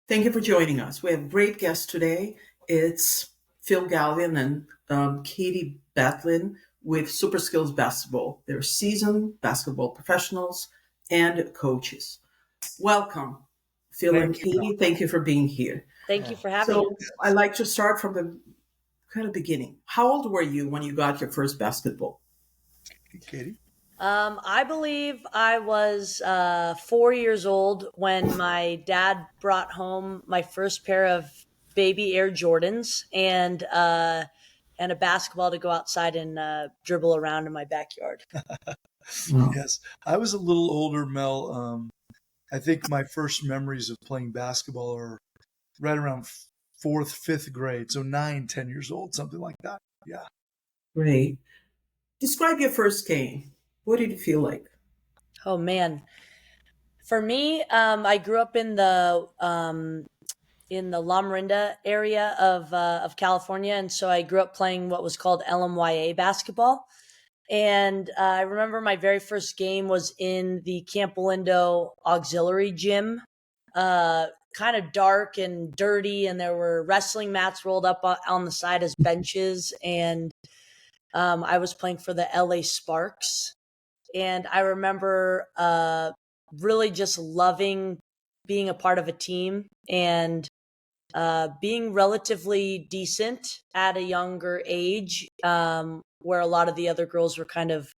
Thank you for joining us. We have a great guest today. It's Phil Galvin and Katie Batlin with Super Skills Basketball. They're seasoned basketball professionals and coaches. Welcome, Phil and Thank you, Mel. Katie. Thank you for being here. Thank you Yeah. for having us. So I like to start from the kind of beginning. How old were you when you got your first basketball? Katie? I believe I was 4 years old when my dad brought home my first pair of baby Air Jordans and a basketball to go outside and dribble around in my backyard. Wow. Yes. I was a little older, Mel. I think my first memories of playing basketball are right around fourth, fifth grade. So 9, 10 years old, something like that. Yeah. Great. Describe your first game. What did it feel like? Oh man, for me, I grew up in the La Miranda area of California, and so I grew up playing what was called LMYA basketball. And I remember my very first game was in the Camp Lindo auxiliary gym, kind of dark and dirty, and there were wrestling mats rolled up on the side as benches. And I was playing for the LA Sparks. And I remember really just loving being a part of a team and being relatively decent at a younger age, where a lot of the other girls were kind of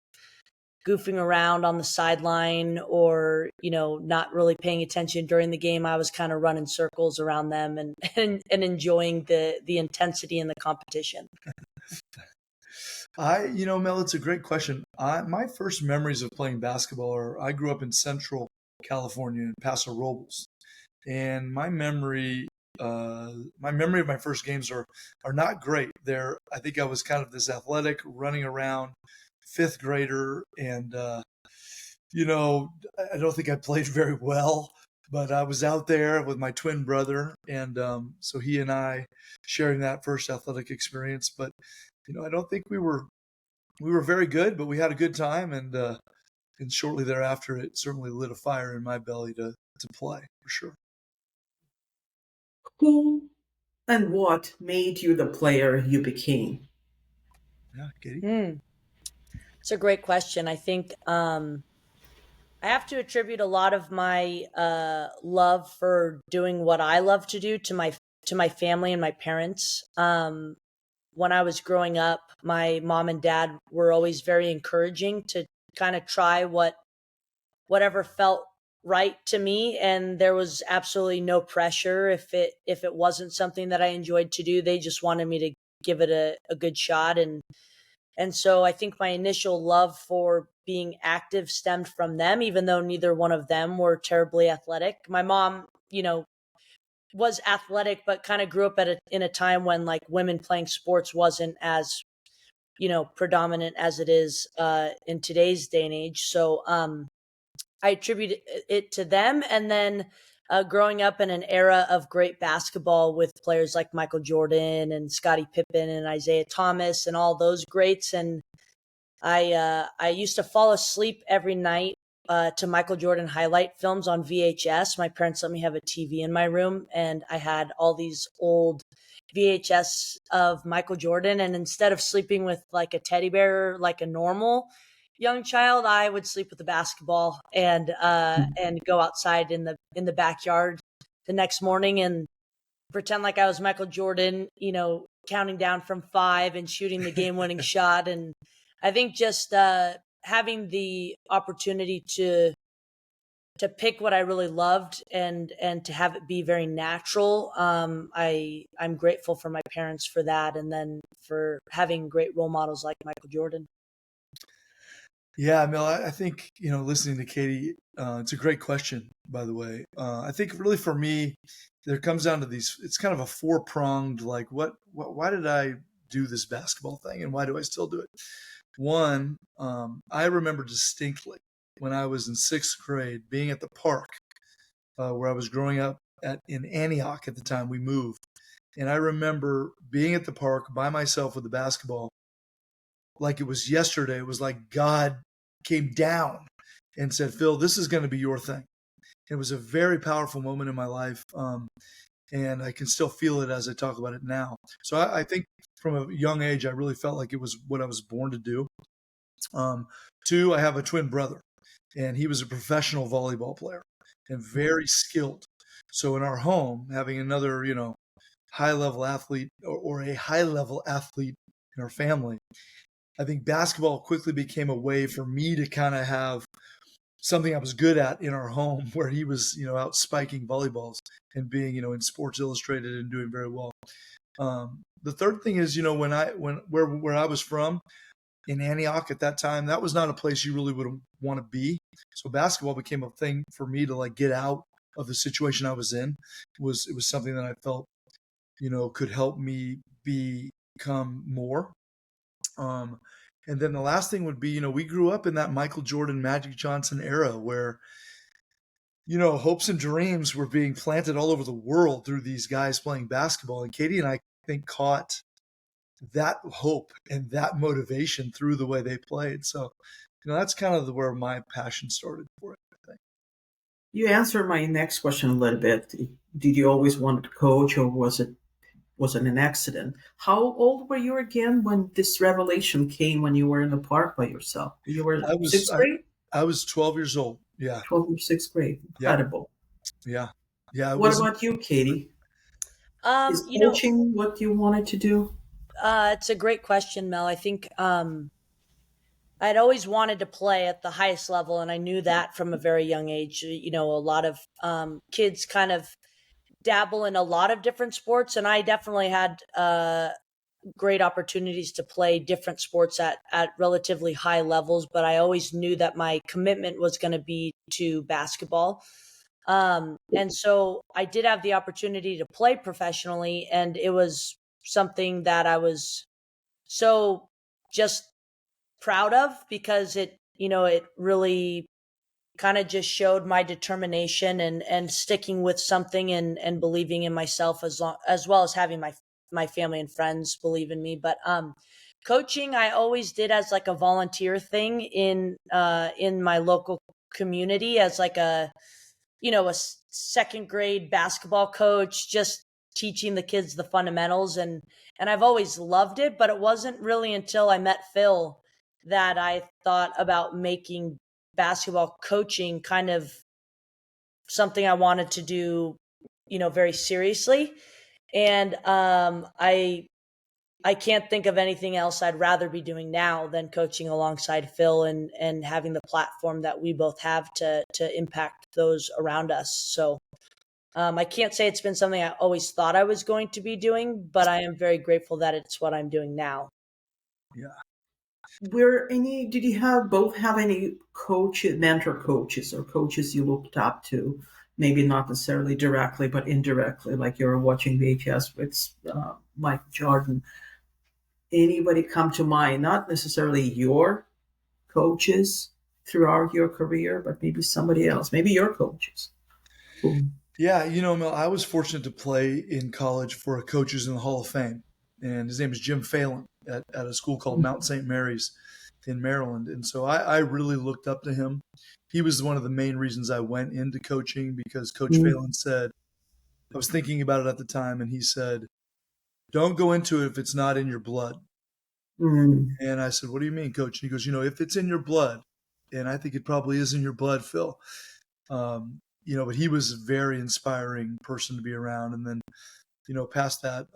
goofing around on the sideline or not really paying attention during the game. I was kind of running circles around them and and enjoying the intensity and the competition. Mel, it's a great question. My first memories of playing basketball are I grew up in Central California in Paso Robles, and my memory of my first games are not great. I think I was kind of this athletic, running around, fifth grader, and I don't think I played very well, but I was out there with my twin brother, and so he and I sharing that first athletic experience. But I don't think we were very good, but we had a good time, and shortly thereafter, it certainly lit a fire in my belly to play for sure. Who and what made you the player you became? Yeah, Katie. Hmm. It's a great question. I think I have to attribute a lot of my love for doing what I love to do to my family and my parents. When I was growing up, my mom and dad were always very encouraging to kind of try whatever felt right to me, and there was absolutely no pressure if it wasn't something that I enjoyed to do. They just wanted me to give it a good shot, and so I think my initial love for being active stemmed from them, even though neither one of them were terribly athletic. My mom, was athletic, but kind of grew up in a time when like women playing sports wasn't as, predominant as it is in today's day and age. So I attribute it to them. And then growing up in an era of great basketball with players like Michael Jordan and Scottie Pippen and Isaiah Thomas and all those greats. And I used to fall asleep every night to Michael Jordan highlight films on VHS. My parents let me have a TV in my room, and I had all these old VHS of Michael Jordan. And instead of sleeping with like a teddy bear, like a normal young child, I would sleep with a basketball and go outside in the backyard the next morning and pretend like I was Michael Jordan, counting down from 5 and shooting the game winning shot. And I think just having the opportunity to pick what I really loved and to have it be very natural. I'm grateful for my parents for that, and then for having great role models like Michael Jordan. Yeah, Mel, I think, listening to Katie, it's a great question, by the way. I think really for me, there comes down to it's kind of a four-pronged, like, why did I do this basketball thing and why do I still do it? One, I remember distinctly when I was in sixth grade being at the park where I was growing up in Antioch at the time. We moved. And I remember being at the park by myself with the basketball like it was yesterday. It was like God came down and said, Phil, this is going to be your thing. It was a very powerful moment in my life. And I can still feel it as I talk about it now. So I think from a young age, I really felt like it was what I was born to do. Um, Two, I have a twin brother, and he was a professional volleyball player and very skilled. So in our home, having another, high level athlete or a high level athlete in our family, I think basketball quickly became a way for me to kind of have something I was good at in our home, where he was, out spiking volleyballs and being, in Sports Illustrated and doing very well. The third thing is, where I was from in Antioch at that time, that was not a place you really would want to be. So basketball became a thing for me to like get out of the situation I was in. It was something that I felt, could help me become more. And then the last thing would be, we grew up in that Michael Jordan, Magic Johnson era where, hopes and dreams were being planted all over the world through these guys playing basketball. And Katie and I think caught that hope and that motivation through the way they played. So, that's kind of where my passion started for it, I think. You answered my next question a little bit. Did you always want to coach, or was it an accident? How old were you again when this revelation came, when you were in the park by yourself? You were I was sixth I, grade? I was 12 years old. Yeah. 12 or sixth grade. Yeah. Incredible. Yeah. Yeah. It What was. about you, Katie? Is You know, coaching what you wanted to do? it's a great question, Mel. I think I'd always wanted to play at the highest level, and I knew that from a very young age. A lot of kids kind of dabble in a lot of different sports, and I definitely had great opportunities to play different sports at relatively high levels, but I always knew that my commitment was going to be to basketball. And so I did have the opportunity to play professionally, and it was something that I was so just proud of, because it really kind of just showed my determination and sticking with something and believing in myself, as well as having my family and friends believe in me. But coaching, I always did as like a volunteer thing in my local community, as like a second grade basketball coach, just teaching the kids the fundamentals. And I've always loved it, but it wasn't really until I met Phil that I thought about making basketball coaching kind of something I wanted to do, very seriously. And I can't think of anything else I'd rather be doing now than coaching alongside Phil and having the platform that we both have to impact those around us. So I can't say it's been something I always thought I was going to be doing, but I am very grateful that it's what I'm doing now. Yeah. Did you both have any mentor coaches, or coaches you looked up to? Maybe not necessarily directly, but indirectly, like you were watching VHS with Mike Jordan. Anybody come to mind? Not necessarily your coaches throughout your career, but maybe somebody else, maybe your coaches. Who? Yeah, Mel, I was fortunate to play in college for a coaches in the Hall of Fame, and his name is Jim Phelan at a school called Mount St. Mary's in Maryland. And so I really looked up to him. He was one of the main reasons I went into coaching, because Coach Phelan said, I was thinking about it at the time, and he said, don't go into it if it's not in your blood. Mm. And I said, what do you mean, Coach? And he goes, if it's in your blood, and I think it probably is in your blood, Phil. But he was a very inspiring person to be around. And then, past that,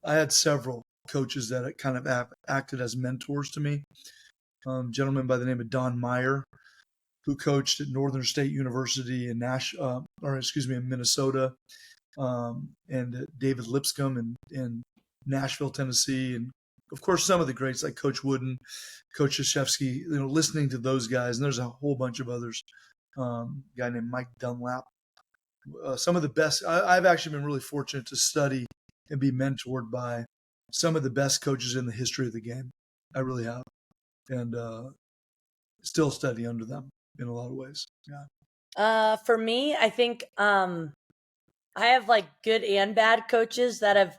I had several coaches that kind of acted as mentors to me. Gentleman by the name of Don Meyer, who coached at Northern State University in in Minnesota, and David Lipscomb in Nashville, Tennessee, and of course some of the greats like Coach Wooden, Coach Krzyzewski. Listening to those guys, and there's a whole bunch of others. A guy named Mike Dunlap. Some of the best. I've actually been really fortunate to study and be mentored by some of the best coaches in the history of the game. I really have, and still study under them in a lot of ways. Yeah. For me, I think I have like good and bad coaches that have,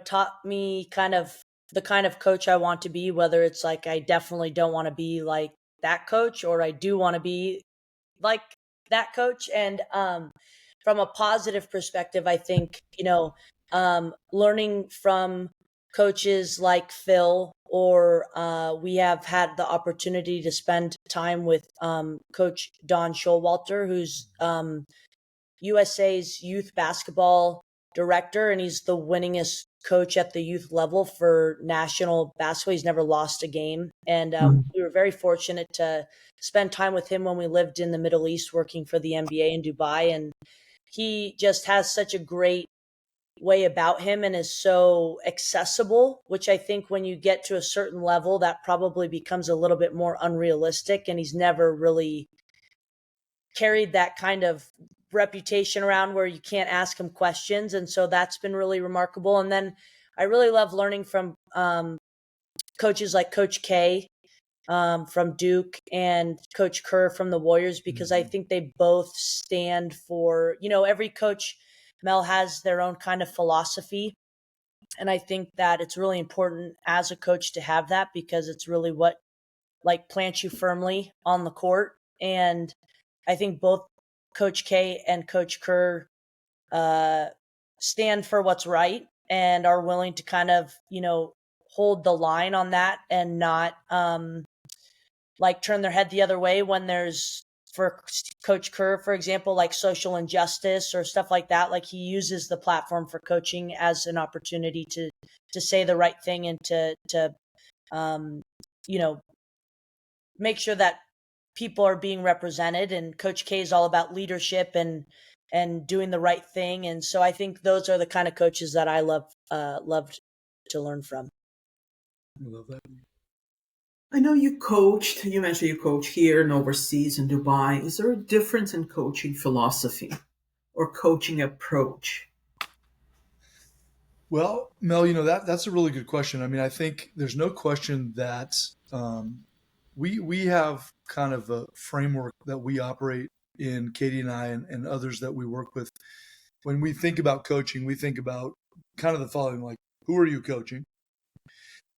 taught me kind of the kind of coach I want to be, whether it's like I definitely don't want to be like that coach, or I do want to be like that coach. And from a positive perspective, I think, learning from coaches like Phil, or we have had the opportunity to spend time with Coach Don Showalter, who's USA's youth basketball director, and he's the winningest coach at the youth level for national basketball. He's never lost a game. And we were very fortunate to spend time with him when we lived in the Middle East working for the NBA in Dubai. And he just has such a great way about him and is so accessible, which I think when you get to a certain level, that probably becomes a little bit more unrealistic. And he's never really carried that kind of reputation around where you can't ask him questions. And so that's been really remarkable. And then I really love learning from coaches like Coach K from Duke and Coach Kerr from the Warriors, because I think they both stand for, every coach, Mel, has their own kind of philosophy. And I think that it's really important as a coach to have that, because it's really what plants you firmly on the court. And I think both Coach K and Coach Kerr stand for what's right and are willing to kind of, hold the line on that and not turn their head the other way when there's, for Coach Kerr, for example, like social injustice or stuff like that. Like, he uses the platform for coaching as an opportunity to say the right thing and to make sure that people are being represented. And Coach K is all about leadership and doing the right thing. And so I think those are the kind of coaches that I loved to learn from. I love that. I know you mentioned you coach here and overseas in Dubai. Is there a difference in coaching philosophy or coaching approach? Well, Mel, that's a really good question. I mean, I think there's no question that we have kind of a framework that we operate in, Katie and I, and others that we work with. When we think about coaching, we think about kind of the following: like, who are you coaching?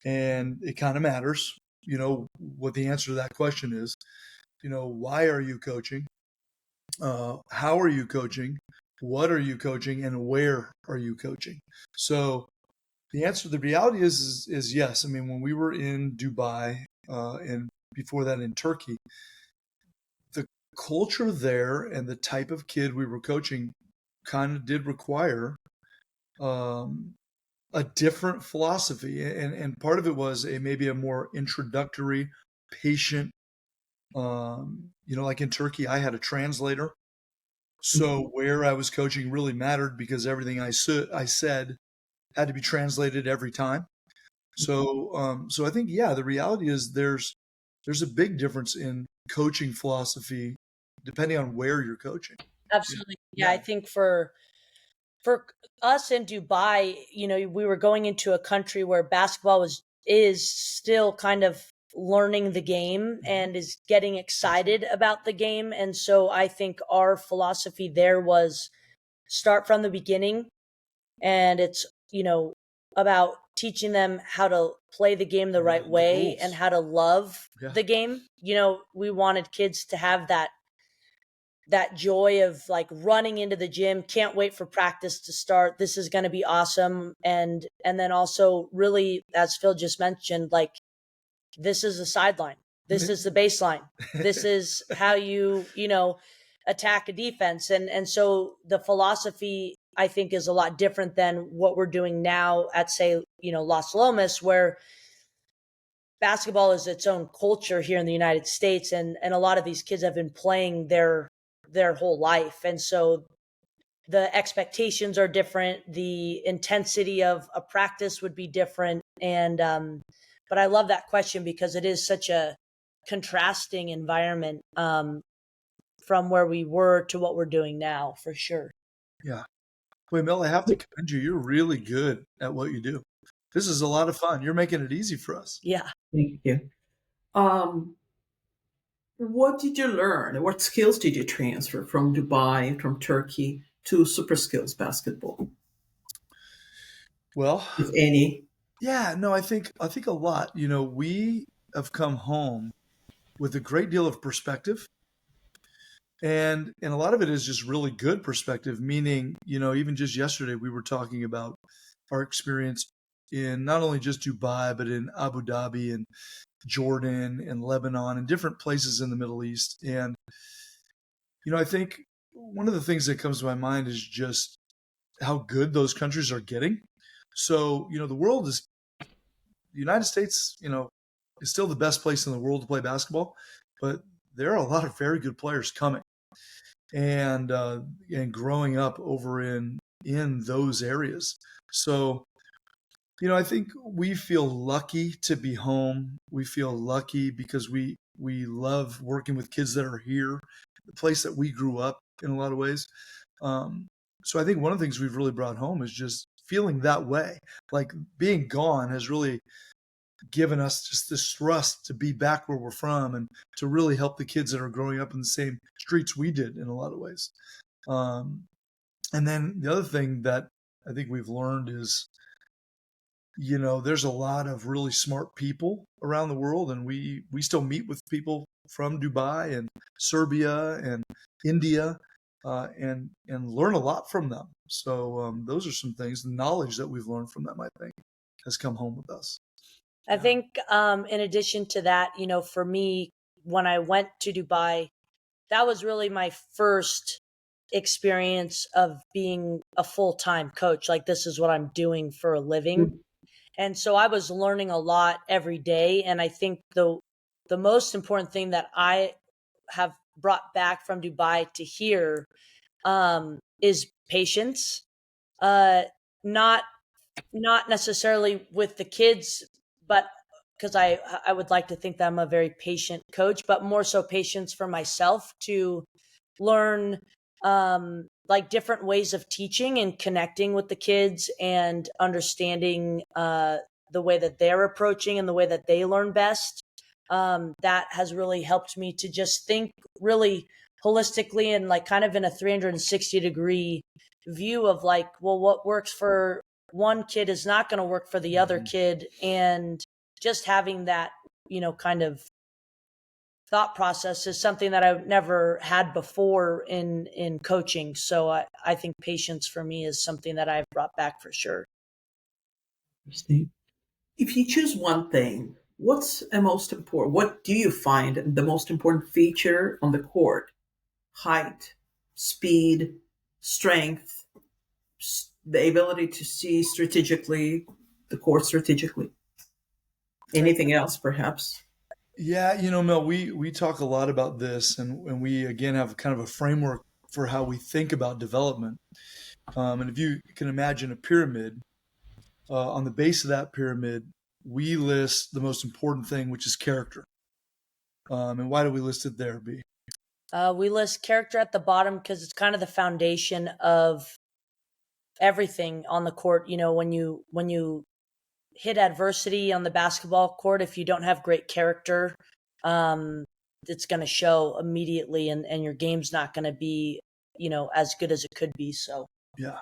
And it kind of matters, what the answer to that question is. Why are you coaching? How are you coaching? What are you coaching? And where are you coaching? So the reality is yes. I mean, when we were in Dubai and before that in Turkey, the culture there and the type of kid we were coaching kind of did require a different philosophy, and part of it was maybe a more introductory, patient. Like in Turkey, I had a translator, so where I was coaching really mattered because everything I said had to be translated every time. So I think, yeah, the reality is there's a big difference in coaching philosophy depending on where you're coaching. Absolutely. Yeah, I think for us in Dubai, we were going into a country where basketball is still kind of learning the game and is getting excited about the game. And so I think our philosophy there was start from the beginning, and it's, about teaching them how to play the game the right way and how to love the game. We wanted kids to have that joy of running into the gym, can't wait for practice to start, this is going to be awesome. And then also, really, as Phil just mentioned, this is the sideline, this is the baseline, this is how you attack a defense. And so the philosophy, I think, is a lot different than what we're doing now at, say, Las Lomas, where basketball is its own culture here in the United States, and a lot of these kids have been playing their whole life. And so the expectations are different. The intensity of a practice would be different. And, but I love that question because it is such a contrasting environment from where we were to what we're doing now, for sure. Yeah. Wait, Mel, I have to commend you. You're really good at what you do. This is a lot of fun. You're making it easy for us. Yeah. Thank you. What did you learn? What skills did you transfer from Dubai, from Turkey to Super Skills basketball? Well, If any. yeah, no, I think a lot. We have come home with a great deal of perspective. And a lot of it is just really good perspective, meaning, even just yesterday we were talking about our experience in not only just Dubai, but in Abu Dhabi and Jordan and Lebanon and different places in the Middle East. And, I think one of the things that comes to my mind is just how good those countries are getting. So, the United States, is still the best place in the world to play basketball, but there are a lot of very good players coming and growing up over in those areas. So, I think we feel lucky to be home. We feel lucky because we love working with kids that are here, the place that we grew up in a lot of ways. Um, so I think one of the things we've really brought home is just feeling that way. Like being gone has really given us just this thrust to be back where we're from and to really help the kids that are growing up in the same streets we did in a lot of ways. Um, and then the other thing that I think we've learned is, there's a lot of really smart people around the world, and we still meet with people from Dubai and Serbia and India, and learn a lot from them. So those are some things. The knowledge that we've learned from them, I think, has come home with us. I think, in addition to that, for me, when I went to Dubai, that was really my first experience of being a full-time coach. Like, this is what I'm doing for a living. And so I was learning a lot every day. And I think the most important thing that I have brought back from Dubai to here, is patience. Uh, not not necessarily with the kids, but because I would like to think that I'm a very patient coach, but more so patience for myself to learn, like, different ways of teaching and connecting with the kids and understanding the way that they're approaching and the way that they learn best. That has really helped me to just think really holistically and like kind of in a 360-degree view of like, well, what works for one kid is not going to work for the other kid. And just having that, kind of thought process is something that I've never had before in coaching. So I think patience for me is something that I've brought back for sure. Interesting. If you choose one thing, what's the most important? What do you find the most important feature on the court? Height, speed, strength, the ability to see strategically, the court strategically. Anything else, perhaps? Yeah, Mel, we talk a lot about this, and we again have kind of a framework for how we think about development. And if you can imagine a pyramid, on the base of that pyramid, we list the most important thing, which is character. And why do we list it there, B? We list character at the bottom because it's kind of the foundation of everything on the court. When you hit adversity on the basketball court, if you don't have great character, it's going to show immediately, and your game's not going to be, as good as it could be. So, Yeah.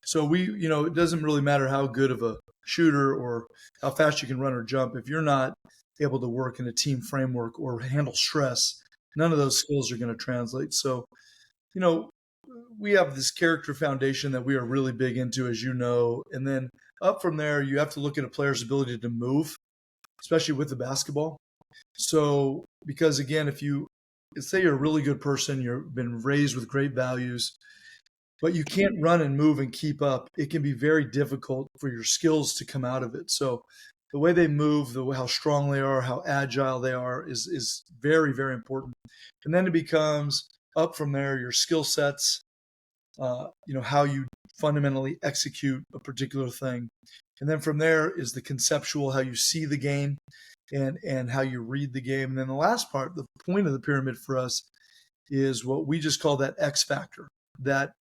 So it doesn't really matter how good of a shooter or how fast you can run or jump. If you're not able to work in a team framework or handle stress, none of those skills are going to translate. So, you know, we have this character foundation that we are really big into, as you know. And then up from there, you have to look at a player's ability to move, especially with the basketball. So, because again, if you say you're a really good person, you've been raised with great values, but you can't run and move and keep up, it can be very difficult for your skills to come out of it. So, the way they move, how strong they are, how agile they are is very, very important. And then it becomes up from there, your skill sets, how you fundamentally execute a particular thing. And then from there is the conceptual, how you see the game and how you read the game. And then the last part, the point of the pyramid for us is what we just call that X factor. That,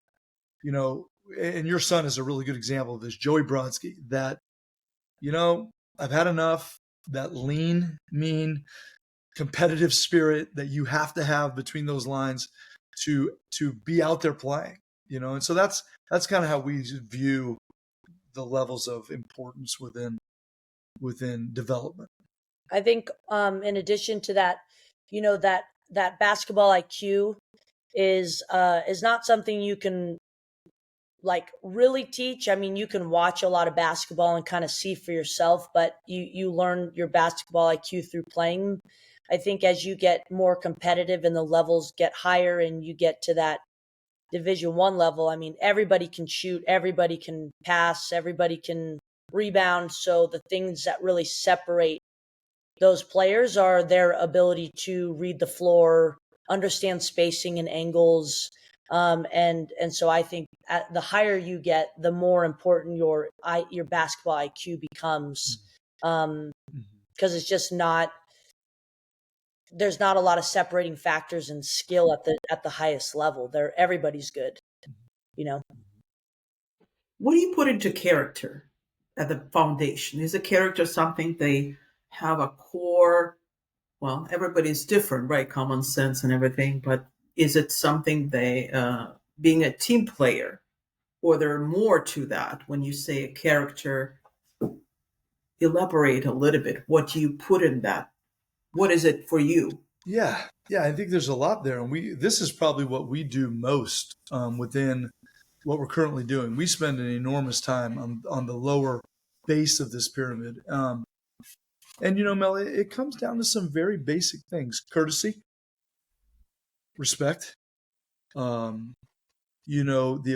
and your son is a really good example of this, Joey Brodsky, that, I've had enough, that lean, mean, competitive spirit that you have to have between those lines to be out there playing, and so that's kind of how we view the levels of importance within development. I think, in addition to that, that basketball IQ is not something you can like really teach. I mean, you can watch a lot of basketball and kind of see for yourself, but you learn your basketball IQ through playing. I think as you get more competitive and the levels get higher and you get to that Division 1 level, I mean, everybody can shoot, everybody can pass, everybody can rebound. So the things that really separate those players are their ability to read the floor, understand spacing and angles. And so I think the higher you get, the more important your basketball IQ becomes, because it's just not, there's not a lot of separating factors in skill at the highest level. Everybody's good, you know. What do you put into character at the foundation? Is a character something they have a core? Well, everybody's different, right? Common sense and everything, but is it something being a team player, or there more to that? When you say a character, elaborate a little bit. What do you put in that? What is it for you? Yeah, yeah, I think there's a lot there, and this is probably what we do most within what we're currently doing. We spend an enormous time on the lower base of this pyramid, and Mel, it comes down to some very basic things: courtesy, respect, the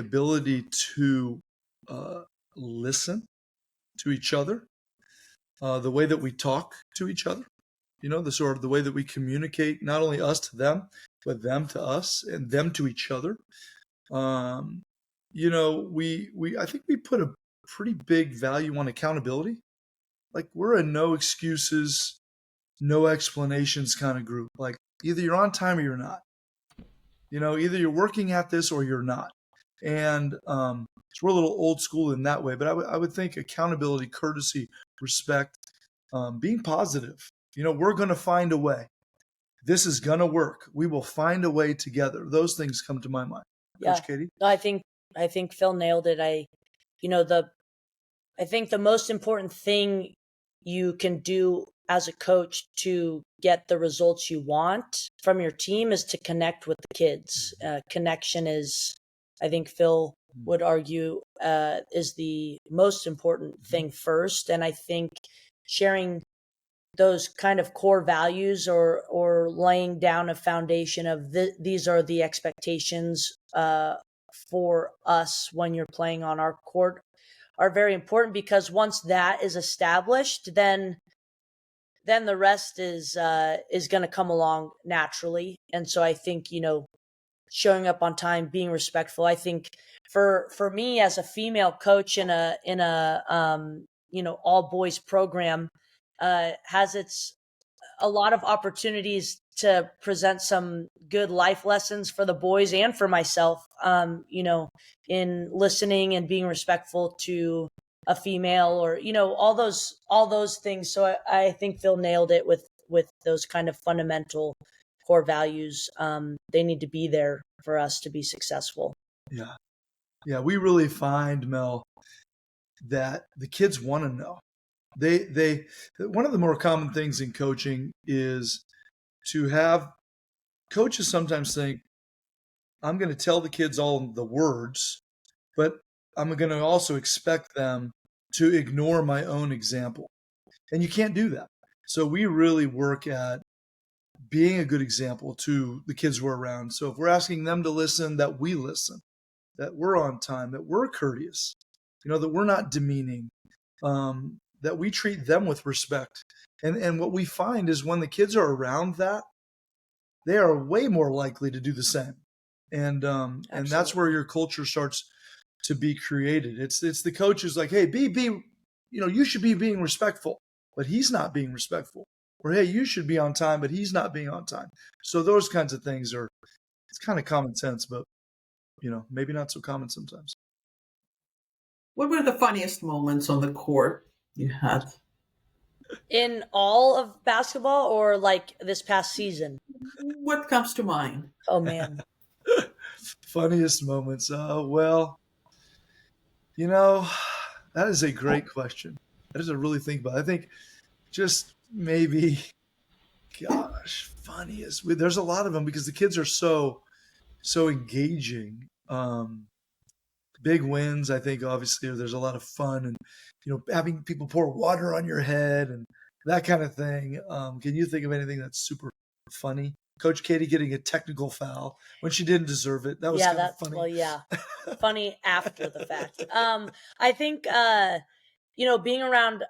ability to uh, listen to each other, the way that we talk to each other, the sort of the way that we communicate, not only us to them, but them to us and them to each other. We I think we put a pretty big value on accountability. Like, we're a no excuses, no explanations kind of group. Like, either you're on time or you're not. Either you're working at this or you're not. And so we're a little old school in that way. But I would think accountability, courtesy, respect, being positive. We're going to find a way. This is going to work. We will find a way together. Those things come to my mind. Yeah. Coach Katie? No, I think Phil nailed it. I think the most important thing you can do as a coach to get the results you want from your team is to connect with the kids. Connection is, I think Phil would argue, is the most important thing first. And I think sharing those kind of core values or laying down a foundation of these are the expectations for us when you're playing on our court are very important, because once that is established, then the rest is going to come along naturally. And so I think, showing up on time, being respectful. I think for me as a female coach in a all boys program, has a lot of opportunities to present some good life lessons for the boys and for myself, in listening and being respectful to a female, or, all those things. So I think Phil nailed it with those kind of fundamental core values. They need to be there for us to be successful. Yeah. Yeah. We really find, Mel, that the kids want to know. They one of the more common things in coaching is to have coaches sometimes think, I'm going to tell the kids all the words, but I'm going to also expect them to ignore my own example. And you can't do that. So we really work at being a good example to the kids we're around. So if we're asking them to listen, that we listen, that we're on time, that we're courteous, that we're not demeaning, that we treat them with respect. And what we find is when the kids are around that, they are way more likely to do the same. And that's where your culture starts to be created. It's the coach who's like, hey, you should be being respectful, but he's not being respectful. Or, hey, you should be on time, but he's not being on time. So those kinds of things it's kind of common sense, but maybe not so common sometimes. What were the funniest moments on the court you had? In all of basketball, or like this past season? What comes to mind? Oh man. Funniest moments. Well, that is a great question. That is a really think about. I think just maybe, gosh, funniest. There's a lot of them because the kids are so so engaging. Big wins, I think, obviously, there's a lot of fun and, having people pour water on your head and that kind of thing. Can you think of anything that's super funny? Coach Katie getting a technical foul when she didn't deserve it. That was Yeah, kind of that funny. well, yeah. Funny after the fact. I think being around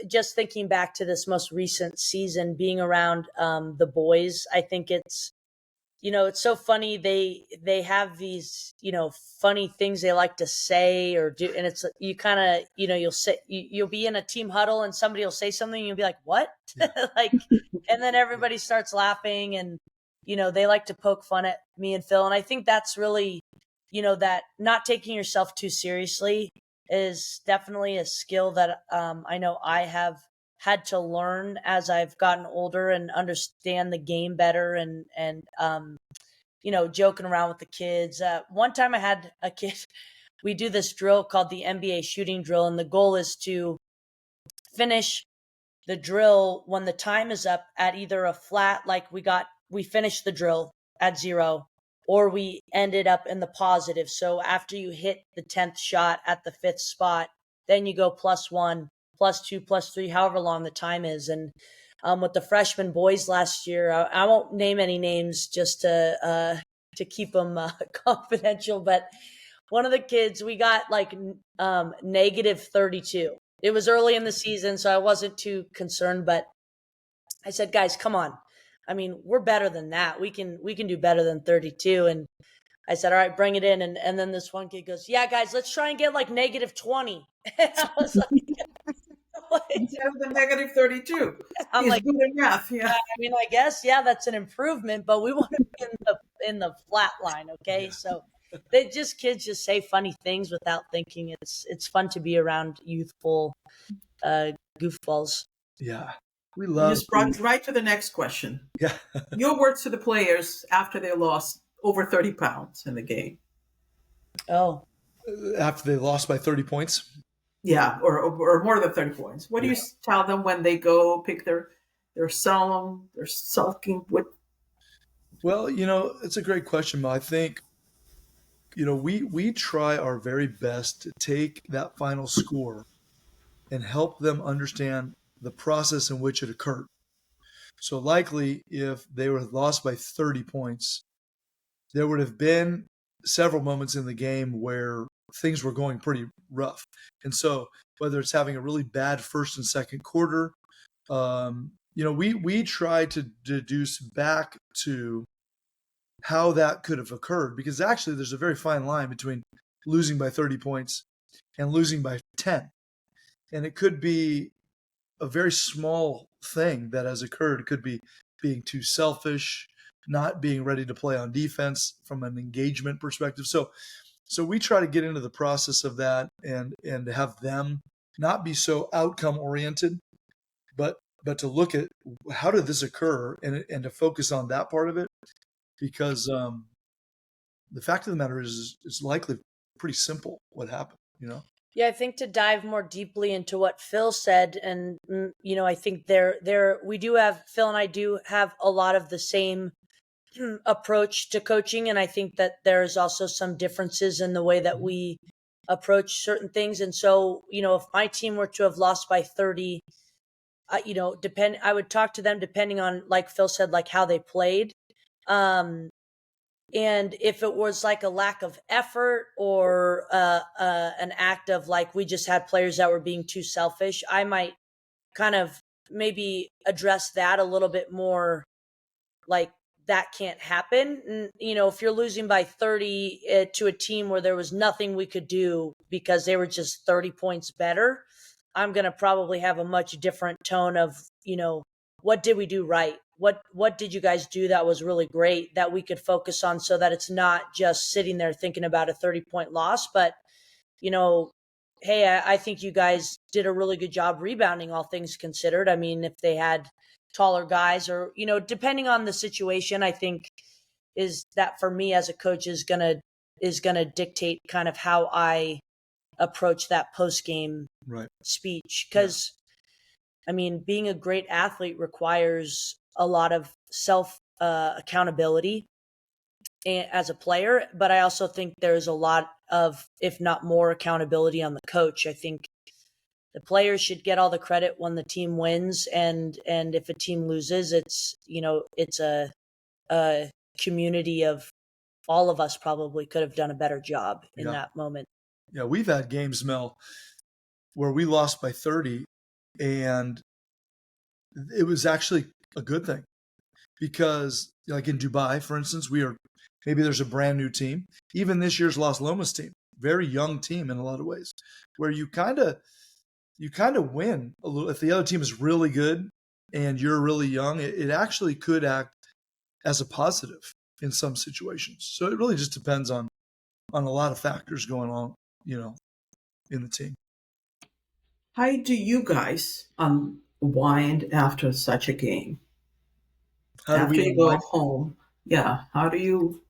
just thinking back to this most recent season, being around the boys, I think it's so funny. They have these funny things they like to say or do, and it's you kind of you'll be in a team huddle and somebody will say something and you'll be like, what? Yeah. Like, and then everybody starts laughing, and they like to poke fun at me and Phil, and I think that's really that not taking yourself too seriously is definitely a skill that I know I have had to learn as I've gotten older and understand the game better, and joking around with the kids. One time I had a kid, we do this drill called the NBA shooting drill, and the goal is to finish the drill when the time is up at either a flat, like we finished the drill at 0, or we ended up in the positive. So after you hit the 10th shot at the 5th spot, then you go +1, +2, +3, however long the time is. And with the freshman boys last year, I won't name any names just to keep them confidential, but one of the kids, we got like -32. It was early in the season, so I wasn't too concerned, but I said, guys, come on. I mean, we're better than that. We can do better than 32. And I said, all right, bring it in. And then this one kid goes, yeah, guys, let's try and get like -20. And I was like, what? Instead of the -32. I'm He's like, good at math. Yeah. I mean, I guess, yeah, that's an improvement, but we want to be in the flat line, okay? Yeah. So kids just say funny things without thinking. It's fun to be around youthful goofballs. Yeah. We You love just brought right to the next question. yeah. Your words to the players after they lost over 30 pounds in the game. Oh, After they lost by 30 points. Yeah, or more than 30 points. What do you Yeah. tell them when they go pick their solemn, their sulking? What? Well, it's a great question, Mo. I think, we try our very best to take that final score and help them understand the process in which it occurred. So likely, if they were lost by 30 points, there would have been several moments in the game where things were going pretty rough. And so whether it's having a really bad first and second quarter, we try to deduce back to how that could have occurred, because actually there's a very fine line between losing by 30 points and losing by 10. And it could be a very small thing that has occurred. It could be being too selfish, not being ready to play on defense from an engagement perspective. So we try to get into the process of that and have them not be so outcome oriented, but to look at how did this occur and to focus on that part of it, because the fact of the matter is it's likely pretty simple what happened. yeah, I think to dive more deeply into what Phil said, and I think we do have Phil and I do have a lot of the same approach to coaching, and I think that there's also some differences in the way that we approach certain things. And so, if my team were to have lost by 30, I would talk to them depending on, like Phil said, like how they played. And if it was like a lack of effort or an act of like we just had players that were being too selfish, I might kind of maybe address that a little bit more, like that can't happen. And, if you're losing by 30 to a team where there was nothing we could do because they were just 30 points better, I'm going to probably have a much different tone of, what did we do right? What did you guys do that was really great that we could focus on, so that it's not just sitting there thinking about a 30-point loss, but, hey, I think you guys did a really good job rebounding, all things considered. I mean, if they had taller guys or, depending on the situation, I think is that for me as a coach is going to dictate kind of how I approach that post game Right. speech. Cause I mean, being a great athlete requires a lot of self accountability. as a player, but I also think there's a lot of, if not more, accountability on the coach. I think the players should get all the credit when the team wins, and if a team loses, it's it's a community of all of us probably could have done a better job in Yeah. that moment. Yeah, we've had games, Mel, where we lost by 30, and it was actually a good thing because, like in Dubai, for instance, maybe there's a brand new team. Even this year's Las Lomas team, very young team in a lot of ways, where you kind of win a little if the other team is really good and you're really young. It actually could act as a positive in some situations. So it really just depends on a lot of factors going on, in the team. How do you guys unwind after such a game? How do we After you go unwind? home, yeah, how do you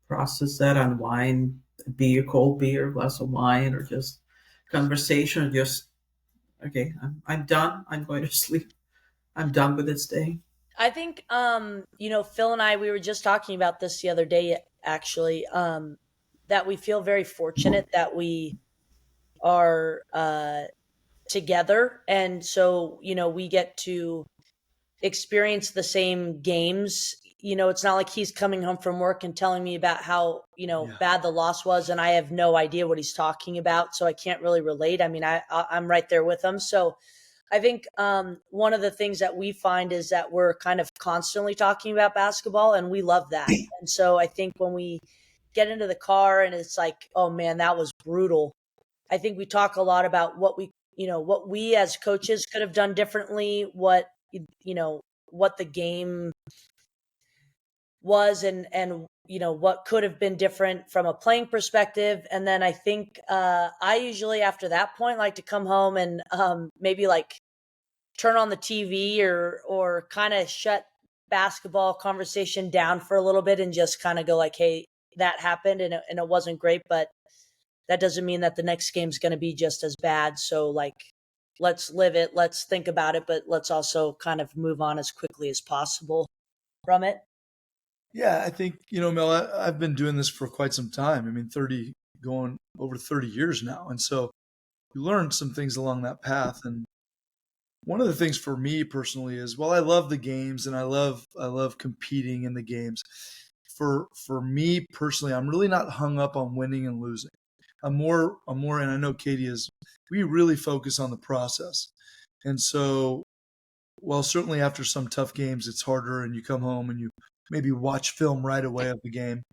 process that, unwind? Be a cold beer, glass of wine, or just conversation, or just, okay, I'm done. I'm going to sleep. I'm done with this day. I think Phil and I, we were just talking about this the other day actually, that we feel very fortunate that we are together, and so we get to experience the same games. It's not like he's coming home from work and telling me about how Yeah. bad the loss was, and I have no idea what he's talking about, so I can't really relate. I mean, I'm right there with him. So I think one of the things that we find is that we're kind of constantly talking about basketball, and we love that. And so I think when we get into the car and it's like, oh man, that was brutal, I think we talk a lot about what we as coaches could have done differently, what the game was, and what could have been different from a playing perspective. And then I think I usually after that point like to come home and maybe like turn on the TV or kind of shut basketball conversation down for a little bit and just kind of go like, hey, that happened and it wasn't great, but that doesn't mean that the next game's going to be just as bad. So like, let's live it, let's think about it, but let's also kind of move on as quickly as possible from it. Yeah, I think, Mel, I've been doing this for quite some time. I mean, 30, going over 30 years now. And so you learn some things along that path. And one of the things for me personally is, well, I love the games and I love competing in the games. For me personally, I'm really not hung up on winning and losing. And I know Katie is, we really focus on the process. And so, well, certainly after some tough games, it's harder and you come home and you maybe watch film right away of the game.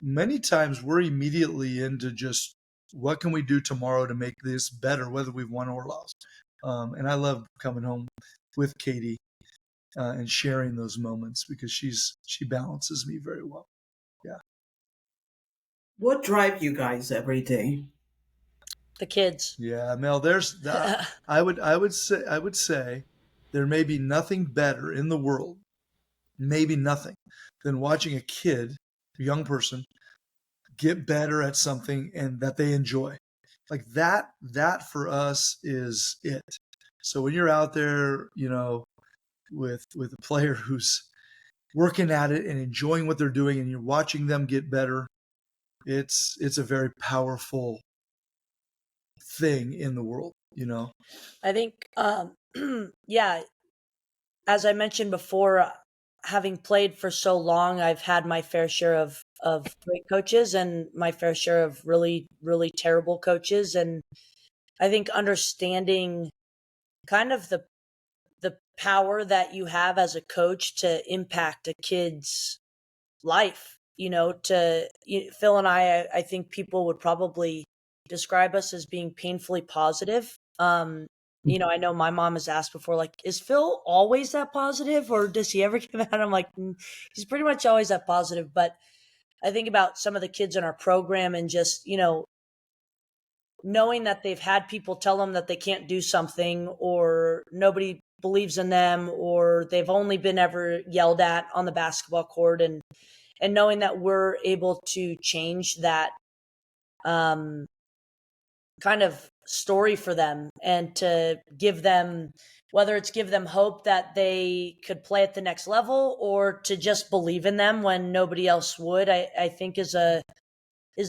Many times we're immediately into just what can we do tomorrow to make this better, whether we've won or lost. And I love coming home with Katie and sharing those moments because she balances me very well. Yeah. What drive you guys every day? The kids. Yeah, Mel, there's I would say there may be nothing better in the world, maybe nothing, than watching a kid, a young person, get better at something and that they enjoy. Like that for us is it. So when you're out there, with a player who's working at it and enjoying what they're doing and you're watching them get better, it's a very powerful thing in the world. I think yeah, as I mentioned before, having played for so long, I've had my fair share of great coaches and my fair share of really really terrible coaches. And I think understanding kind of the power that you have as a coach to impact a kid's life. Phil and I think people would probably describe us as being painfully positive. I know my mom has asked before, like, is Phil always that positive or does he ever give out? I'm like, he's pretty much always that positive. But I think about some of the kids in our program and just, knowing that they've had people tell them that they can't do something or nobody believes in them or they've only been ever yelled at on the basketball court, and knowing that we're able to change that kind of story for them, and to give them, whether it's give them hope that they could play at the next level, or to just believe in them when nobody else would, I think is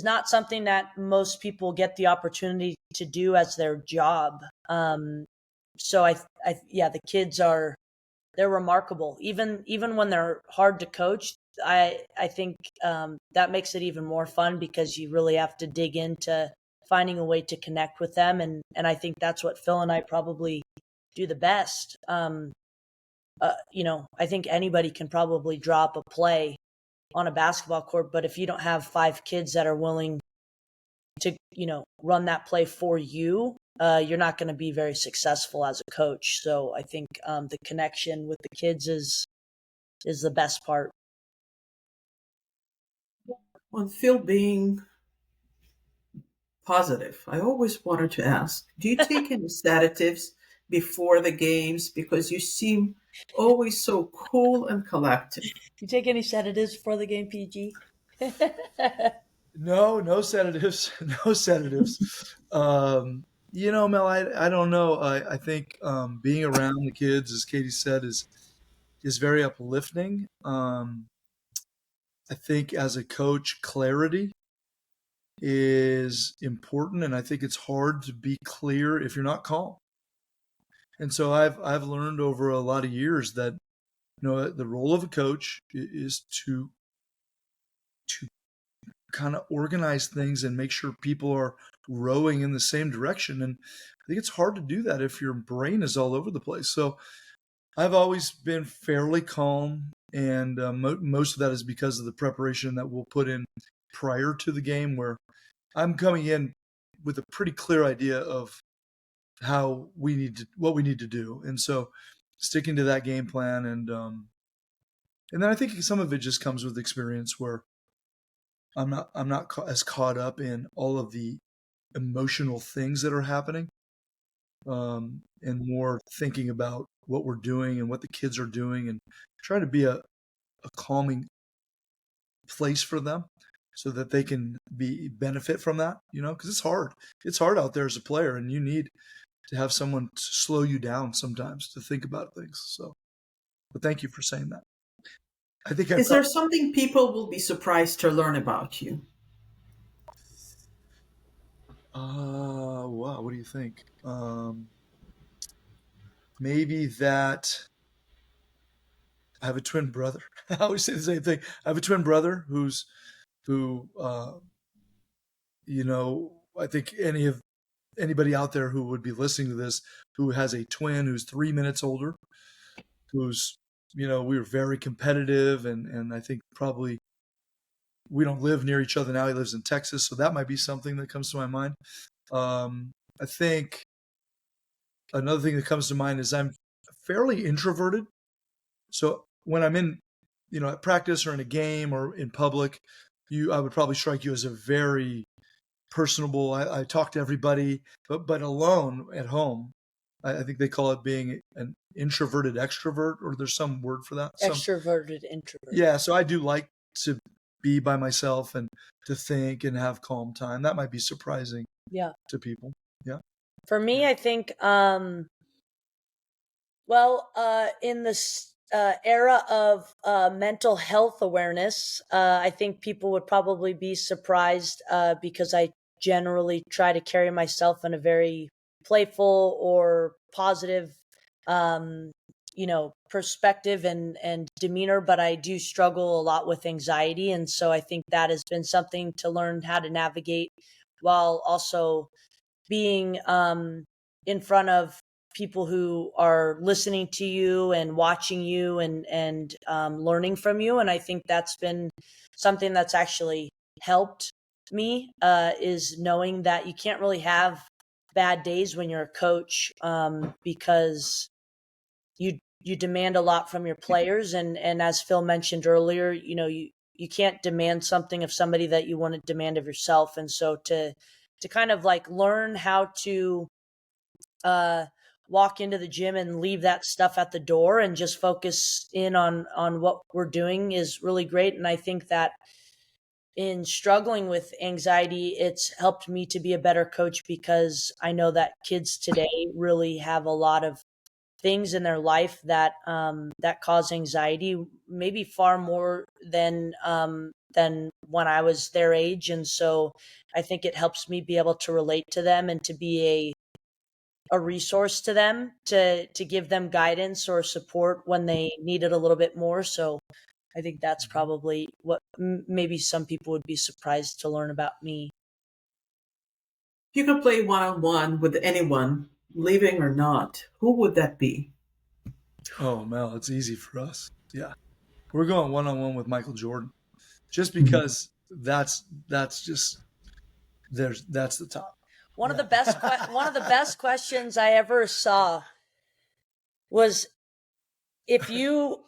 not something that most people get the opportunity to do as their job. So yeah, the kids they're remarkable. Even when they're hard to coach, I think that makes it even more fun, because you really have to dig into finding a way to connect with them, and I think that's what Phil and I probably do the best. I think anybody can probably drop a play on a basketball court, but if you don't have 5 kids that are willing to run that play for you, you're not going to be very successful as a coach. So I think the connection with the kids is the best part. On Phil being positive, I always wanted to ask, do you take any sedatives before the games? Because you seem always so cool and collected. You take any sedatives for the game, PG? No sedatives, no sedatives. Mel, I don't know. I think being around the kids, as Katie said, is very uplifting. I think as a coach, clarity is important, and I think it's hard to be clear if you're not calm. And so I've learned over a lot of years that the role of a coach is to kind of organize things and make sure people are rowing in the same direction. And I think it's hard to do that if your brain is all over the place. So I've always been fairly calm, and most of that is because of the preparation that we'll put in prior to the game, where I'm coming in with a pretty clear idea of what we need to do, and so sticking to that game plan, and then I think some of it just comes with experience, where I'm not as caught up in all of the emotional things that are happening, and more thinking about what we're doing and what the kids are doing, and trying to be a calming place for them, so that they can benefit from that, because it's hard out there as a player, and you need to have someone to slow you down sometimes to think about things. So, but thank you for saying that. I think Is there something people will be surprised to learn about you? Wow, what do you think? Maybe that I have a twin brother. I always say the same thing. I have a twin brother who, I think anybody out there who would be listening to this, who has a twin who's 3 minutes older, who's, we were very competitive, and I think probably we don't live near each other now. He lives in Texas, so that might be something that comes to my mind. I think another thing that comes to mind is I'm fairly introverted. So when I'm in, at practice or in a game or in public, I would probably strike you as a very personable. I talk to everybody, but alone at home, I think they call it being an introverted extrovert, or there's some word for that. Extroverted introvert. Yeah, so I do like to be by myself and to think and have calm time. That might be surprising to people. Yeah. For me, I think, in this era of mental health awareness, I think people would probably be surprised, because I generally try to carry myself in a very playful or positive, perspective and demeanor, but I do struggle a lot with anxiety. And so I think that has been something to learn how to navigate, while also being in front of people who are listening to you and watching you, and learning from you. And I think that's been something that's actually helped me, is knowing that you can't really have bad days when you're a coach, because you demand a lot from your players, and as Phil mentioned earlier, you can't demand something of somebody that you want to demand of yourself. And so to kind of like learn how to walk into the gym and leave that stuff at the door and just focus in on what we're doing is really great. And I think that in struggling with anxiety, it's helped me to be a better coach because I know that kids today really have a lot of things in their life that that cause anxiety, maybe far more than when I was their age. And so I think it helps me be able to relate to them and to be a resource to them, to give them guidance or support when they need it a little bit more. So I think that's probably what maybe some people would be surprised to learn about me. If you could play one-on-one with anyone, living or not, who would that be? Oh, Mel, it's easy for us. Yeah, we're going one-on-one with Michael Jordan, just because that's just that's the top. One of Yeah. the best one of the best questions I ever saw was, if you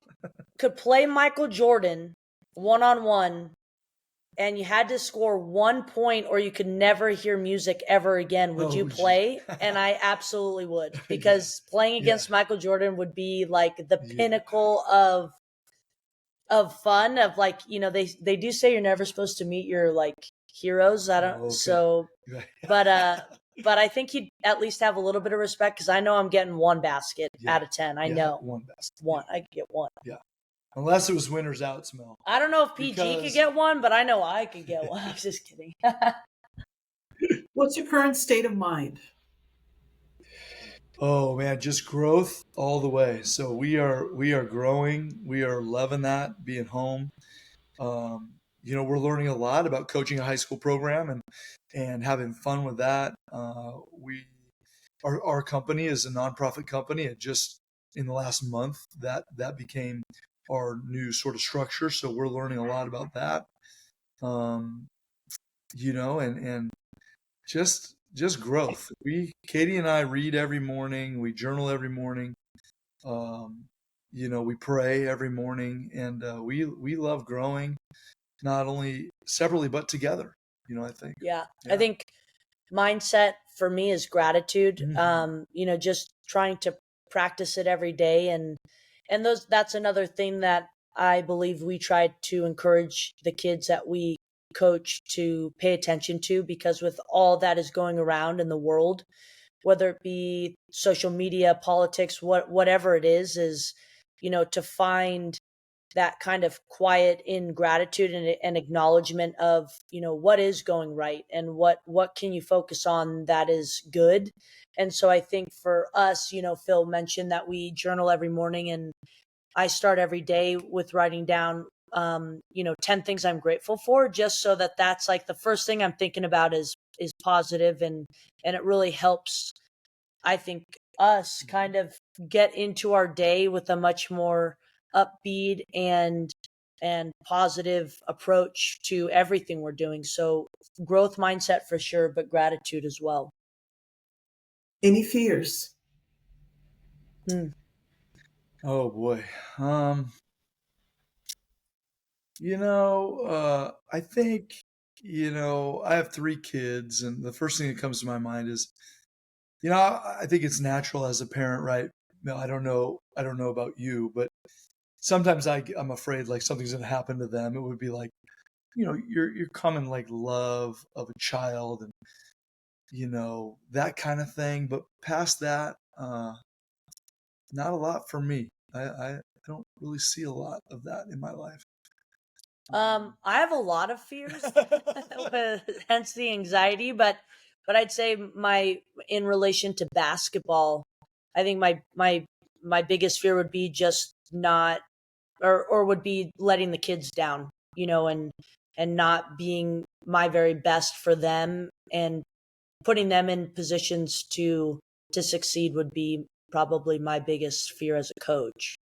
could play Michael Jordan one on one and you had to score 1 point or you could never hear music ever again, would you Oh, gee. play? And I absolutely would, Yeah. because playing Yeah. against Michael Jordan would be like the Yeah. pinnacle of fun, of like, they do say you're never supposed to meet your like heroes. I don't Oh, okay. so Right. but I think you'd at least have a little bit of respect, because I know I'm getting one basket Yeah. out of 10. I Yeah, know one basket. one. I could get one. Yeah. Unless it was winners outs, Mel. I don't know if PG could Because- get one, but I know I could get one. I'm just kidding. What's your current state of mind? Oh man, just growth all the way. So we are growing. We are loving that, being home. We're learning a lot about coaching a high school program and having fun with that. Our company is a nonprofit company, and just in the last month that became our new sort of structure. So we're learning a lot about that. And just growth. Katie and I read every morning. We journal every morning. We pray every morning, and we love growing, not only separately but together. I think. Yeah. Yeah. I think mindset for me is gratitude. Mhm. Just trying to practice it every day, and that's another thing that I believe we try to encourage the kids that we coach to pay attention to, because with all that is going around in the world, whether it be social media, politics, whatever it is, to find that kind of quiet in gratitude and acknowledgement of, what is going right, and what can you focus on that is good. And so I think for us, Phil mentioned that we journal every morning, and I start every day with writing down 10 things I'm grateful for, just so that that's like the first thing I'm thinking about is positive, and it really helps, I think, us kind of get into our day with a much more upbeat and positive approach to everything we're doing. So growth mindset for sure, but gratitude as well. Any fears? Hmm. Oh boy. I think, I have 3 kids, and the first thing that comes to my mind is, I think it's natural as a parent, right? No, I don't know about you, but sometimes I'm afraid like something's going to happen to them. It would be like, your common like love of a child, and that kind of thing. But past that, not a lot for me. I don't really see a lot of that in my life. I have a lot of fears, hence the anxiety, but I'd say in relation to basketball, I think my biggest fear would be just not, or would be letting the kids down, and not being my very best for them, and putting them in positions to succeed would be probably my biggest fear as a coach.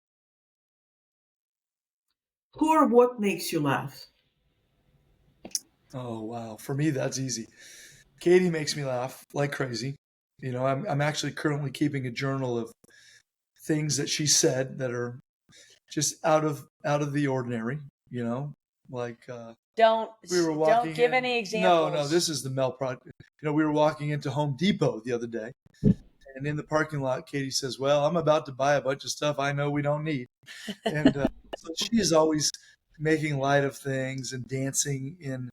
Who or what makes you laugh? Oh wow, for me that's easy. Katie makes me laugh like crazy. I'm actually currently keeping a journal of things that she said that are just out of the ordinary. Like Don't we were walking give in. any examples. No, this is the Mel project. We were walking into Home Depot the other day, and in the parking lot, Katie says, "Well, I'm about to buy a bunch of stuff I know we don't need," and so she is always making light of things and dancing in.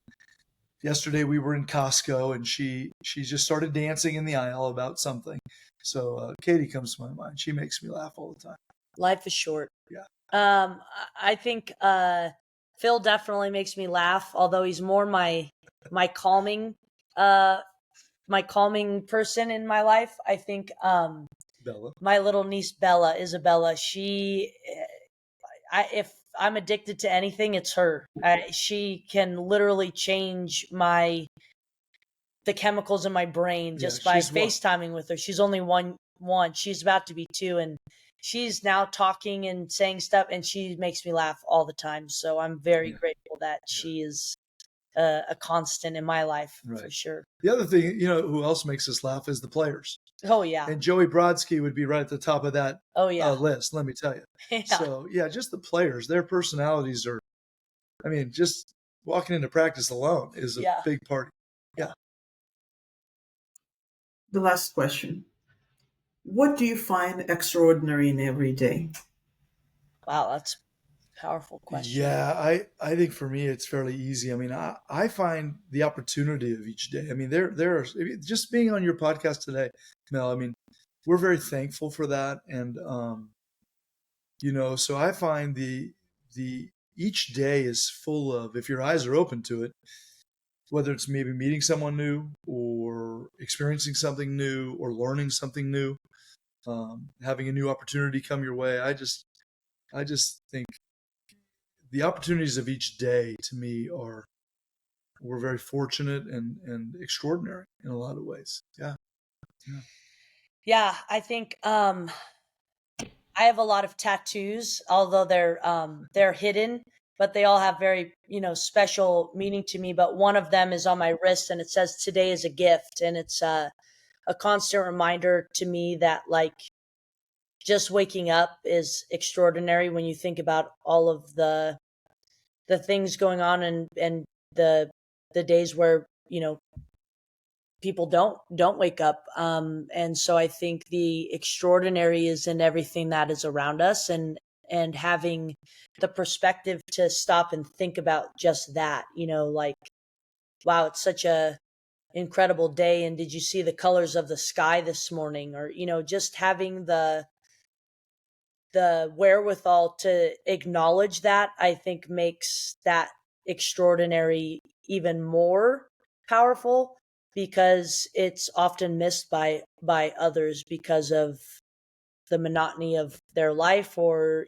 Yesterday we were in Costco and she just started dancing in the aisle about something. So Katie comes to my mind. She makes me laugh all the time. Life is short. Yeah. I think Phil definitely makes me laugh, although he's more my calming uh my calming person in my life. I think Bella. my little niece Bella, Isabella, if I'm addicted to anything, it's her. She can literally change the chemicals in my brain Yeah, just by she's one. FaceTiming with her. She's only one. She's about to be two, and she's now talking and saying stuff, and she makes me laugh all the time. So I'm very grateful that she is a constant in my life for sure. The other thing, who else makes us laugh is the players. Oh yeah. And Joey Brodsky would be right at the top of that list, let me tell you. Yeah. So, just the players, their personalities are, just walking into practice alone is a big party. Yeah. The last question. What do you find extraordinary in every day? Wow, that's a powerful question. Yeah, I think for me it's fairly easy. I find the opportunity of each day. There are just being on your podcast today, Mel. We're very thankful for that, and so I find the each day is full of, if your eyes are open to it, whether it's maybe meeting someone new or experiencing something new or learning something new, having a new opportunity come your way. I just think the opportunities of each day to me we're very fortunate and extraordinary in a lot of ways. Yeah. Yeah, I think I have a lot of tattoos, although they're hidden, but they all have very, special meaning to me. But one of them is on my wrist and it says today is a gift. And it's a constant reminder to me that like just waking up is extraordinary when you think about all of the things going on and the days where, people don't wake up, and so I think the extraordinary is in everything that is around us, and having the perspective to stop and think about just that, like, wow, it's such a incredible day, and did you see the colors of the sky this morning? Or just having the wherewithal to acknowledge that, I think makes that extraordinary even more powerful, because it's often missed by others because of the monotony of their life, or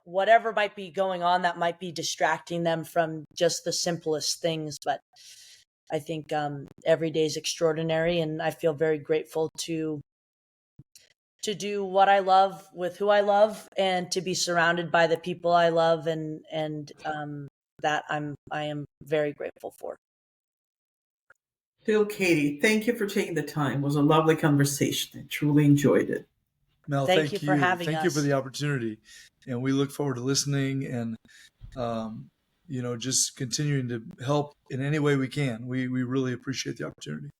whatever might be going on that might be distracting them from just the simplest things. But I think every day is extraordinary, and I feel very grateful to do what I love with who I love, and to be surrounded by the people I love, and that I am very grateful for. Phil, Katie, thank you for taking the time. It was a lovely conversation. I truly enjoyed it. Mel, thank you for having thank us. you for the opportunity, and we look forward to listening and just continuing to help in any way we can. We really appreciate the opportunity.